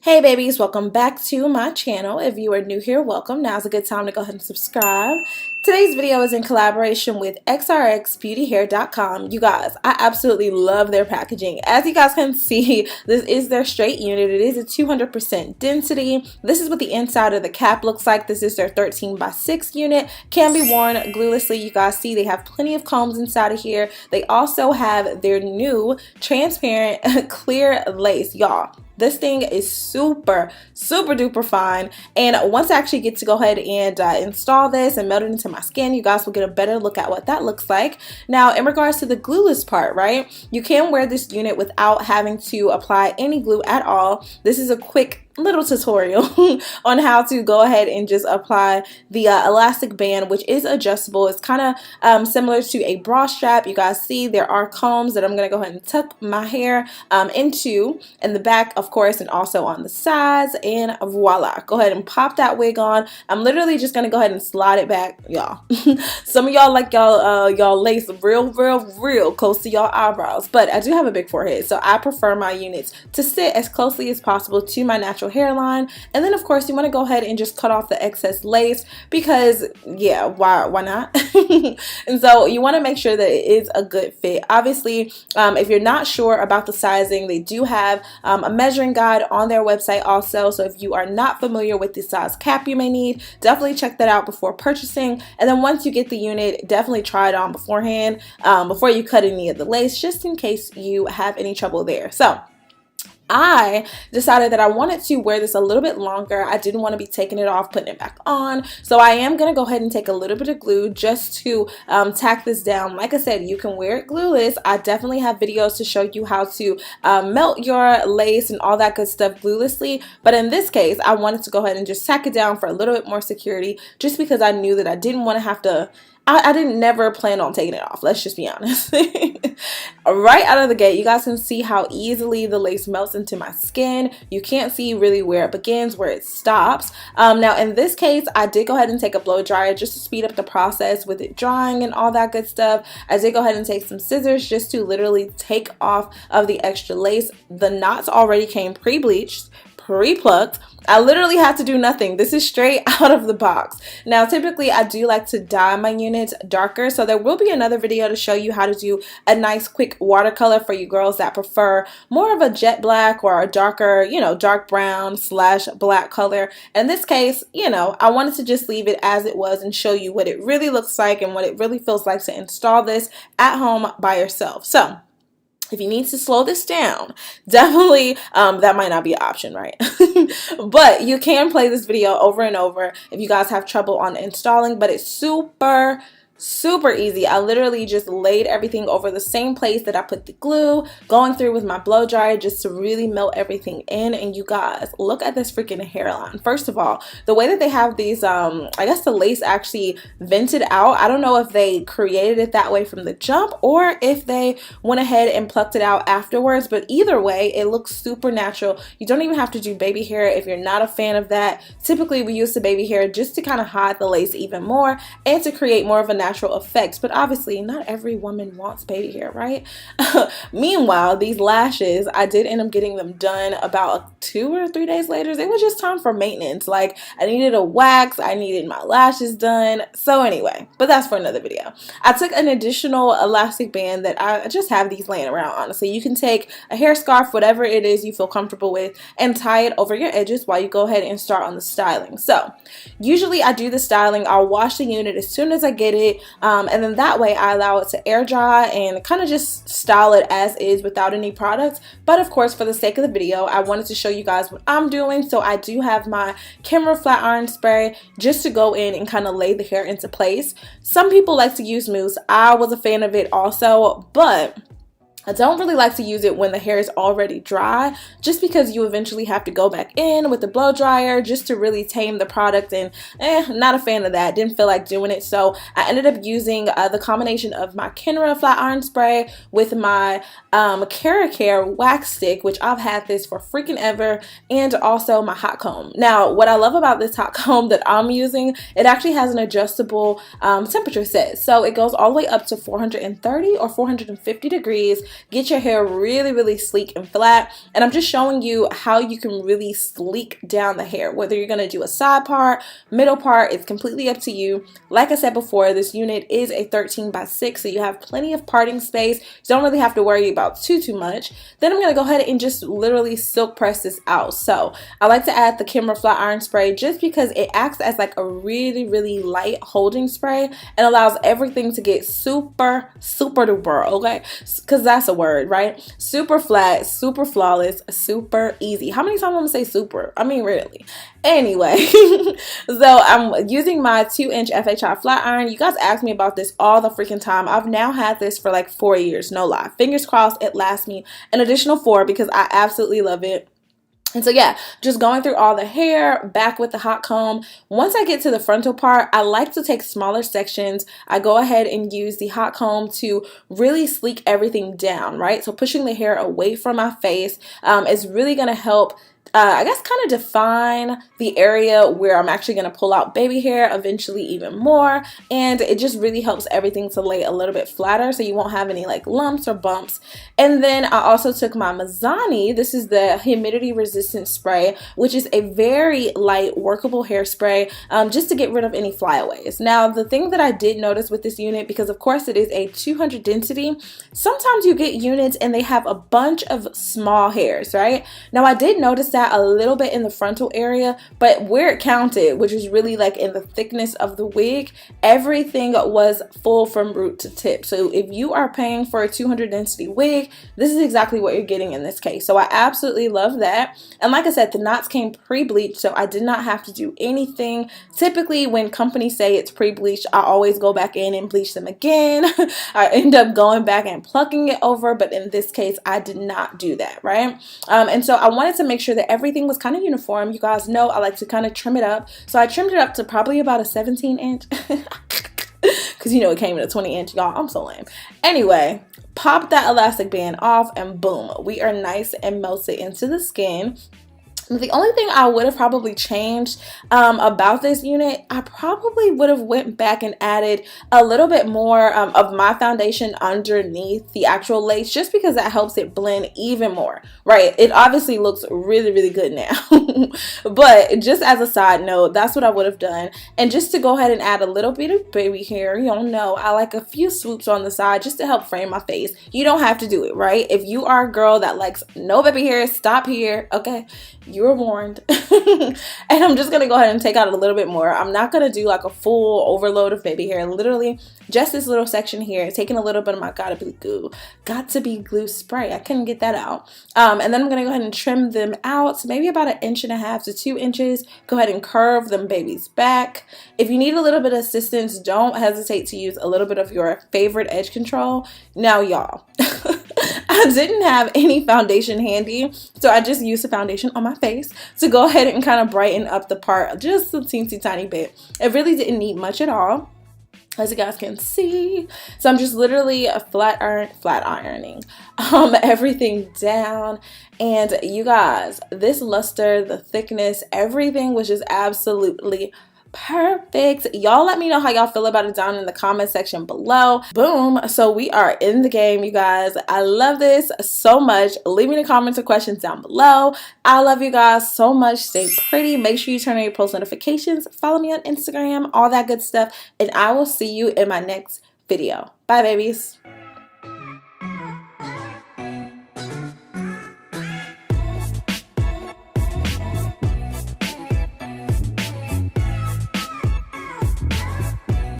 Hey babies, welcome back to my channel. If you are new here, welcome. Now's a good time to go ahead and subscribe. Today's video is in collaboration with Xrsbeautyhair.com. You guys, I absolutely love their packaging. As you guys can see, this is their straight unit. It is a 200% density. This is what the inside of the cap looks like. This is their 13x6 unit. Can be worn gluelessly. You guys see they have plenty of combs inside of here. They also have their new transparent clear lace, y'all. This thing is super duper fine, and once I actually get to go ahead and install this and melt it into my skin, you guys will get a better look at what that looks like. Now, in regards to the glueless part, right, you can wear this unit without having to apply any glue at all. This is a quick little tutorial on how to go ahead and just apply the elastic band, which is adjustable. It's kind of similar to a bra strap. You guys see there are combs that I'm going to go ahead and tuck my hair into in the back, of course, and also on the sides, and voila, go ahead and pop that wig on. I'm literally just going to go ahead and slide it back, y'all. Some of y'all like y'all lace real close to y'all eyebrows, but I do have a big forehead, so I prefer my units to sit as closely as possible to my natural hairline. And then of course you want to go ahead and just cut off the excess lace, because yeah, why not? And so you want to make sure that it is a good fit. Obviously, if you're not sure about the sizing, they do have a measuring guide on their website also, so if you are not familiar with the size cap you may need, definitely check that out before purchasing. And then once you get the unit, definitely try it on beforehand, before you cut any of the lace, just in case you have any trouble there. So I decided that I wanted to wear this a little bit longer. I didn't want to be taking it off, putting it back on. So I am going to go ahead and take a little bit of glue just to tack this down. Like I said, you can wear it glueless. I definitely have videos to show you how to melt your lace and all that good stuff gluelessly. But in this case, I wanted to go ahead and just tack it down for a little bit more security, just because I knew that I didn't want to have to I didn't never plan on taking it off. Let's just be honest. Right out of the gate, you guys can see how easily the lace melts into my skin. You can't see really where it begins, where it stops. Now in this case, I did go ahead and take a blow dryer just to speed up the process with it drying and all that good stuff. I did go ahead and take some scissors just to literally take off of the extra lace. The knots already came pre-bleached, pre-plucked. I literally had to do nothing. This is straight out of the box. Now, typically I do like to dye my units darker, so there will be another video to show you how to do a nice quick watercolor for you girls that prefer more of a jet black or a darker, you know, dark brown / black color. In this case, you know, I wanted to just leave it as it was and show you what it really looks like and what it really feels like to install this at home by yourself. So if you need to slow this down, definitely that might not be an option, right? But you can play this video over and over if you guys have trouble on installing, but it's super easy. I literally just laid everything over the same place that I put the glue, going through with my blow dryer just to really melt everything in. And you guys, look at this freaking hairline. First of all, the way that they have these, I guess the lace actually vented out. I don't know if they created it that way from the jump or if they went ahead and plucked it out afterwards, but either way, it looks super natural. You don't even have to do baby hair if you're not a fan of that. Typically, we use the baby hair just to kind of hide the lace even more and to create more of a natural effects, but obviously not every woman wants baby hair, right? Meanwhile, these lashes, I did end up getting them done about 2 or 3 days later. It was just time for maintenance. Like, I needed a wax, I needed my lashes done. So anyway, but that's for another video. I took an additional elastic band that I just have these laying around, honestly. You can take a hair scarf, whatever it is you feel comfortable with, and tie it over your edges while you go ahead and start on the styling. So usually I do the styling, I'll wash the unit as soon as I get it, and then that way I allow it to air dry and kind of just style it as is without any products. But of course, for the sake of the video, I wanted to show you guys what I'm doing. So I do have my camera flat iron spray just to go in and kind of lay the hair into place. Some people like to use mousse. I was a fan of it also, but I don't really like to use it when the hair is already dry, just because you eventually have to go back in with the blow dryer just to really tame the product, and not a fan of that. Didn't feel like doing it, so I ended up using the combination of my Kenra flat iron spray with my Care wax stick, which I've had this for freaking ever, and also my hot comb. Now, what I love about this hot comb that I'm using, it actually has an adjustable temperature set, so it goes all the way up to 430 or 450 degrees. get your hair really, really sleek and flat. And I'm just showing you how you can really sleek down the hair. Whether you're going to do a side part, middle part, it's completely up to you. Like I said before, this unit is a 13x6, so you have plenty of parting space. You don't really have to worry about too much. Then I'm going to go ahead and just literally silk press this out. So I like to add the Camera Flat Iron Spray just because it acts as like a really, really light holding spray and allows everything to get super duper, okay? Because that's a word, right? Super flat, super flawless, super easy. How many times I'm going to say super? I mean, really. Anyway, so I'm using my 2-inch FHI flat iron. You guys ask me about this all the freaking time. I've now had this for like 4 years, no lie. Fingers crossed it lasts me an additional 4 because I absolutely love it. And so yeah, just going through all the hair, back with the hot comb. Once I get to the frontal part, I like to take smaller sections. I go ahead and use the hot comb to really sleek everything down, right? So pushing the hair away from my face is really going to help I guess kind of define the area where I'm actually going to pull out baby hair, eventually even more, and it just really helps everything to lay a little bit flatter so you won't have any like lumps or bumps. And then I also took my Mizani. This is the humidity resistant spray, which is a very light workable hairspray just to get rid of any flyaways. Now the thing that I did notice with this unit, because of course it is a 200 density, sometimes you get units and they have a bunch of small hairs, right? Now I did notice that a little bit in the frontal area, but where it counted, which is really like in the thickness of the wig, everything was full from root to tip. So if you are paying for a 200 density wig, this is exactly what you're getting in this case. So I absolutely love that. And like I said, the knots came pre-bleached, so I did not have to do anything. Typically when companies say it's pre-bleached, I always go back in and bleach them again. I end up going back and plucking it over, but in this case I did not do that, right? And so I wanted to make sure that everything was kind of uniform. You guys know I like to kind of trim it up, so I trimmed it up to probably about a 17-inch because you know it came in a 20-inch, y'all. I'm so lame. Anyway, pop that elastic band off and boom, we are nice and melted into the skin. The only thing I would have probably changed about this unit, I probably would have went back and added a little bit more of my foundation underneath the actual lace, just because that helps it blend even more, right? It obviously looks really, really good now. But just as a side note, that's what I would have done. And just to go ahead and add a little bit of baby hair, you don't know, I like a few swoops on the side just to help frame my face. You don't have to do it, right? If you are a girl that likes no baby hair, stop here, okay? You were warned. And I'm just gonna go ahead and take out a little bit more. I'm not gonna do like a full overload of baby hair, literally just this little section here, taking a little bit of my got to be glue spray. I couldn't get that out. And then I'm gonna go ahead and trim them out, so maybe about 1.5 to 2 inches. Go ahead and curve them babies back. If you need a little bit of assistance, don't hesitate to use a little bit of your favorite edge control. Now y'all, I didn't have any foundation handy, so I just used the foundation on my face to go ahead and kind of brighten up the part just a teensy tiny bit. It really didn't need much at all, as you guys can see. So I'm just literally flat ironing everything down. And you guys, this luster, the thickness, everything was just absolutely perfect. Y'all let me know how y'all feel about it down in the comment section below. Boom. So we are in the game, you guys. I love this so much. Leave me the comments or questions down below. I love you guys so much. Stay pretty. Make sure you turn on your post notifications. Follow me on Instagram, all that good stuff. And I will see you in my next video. Bye, babies.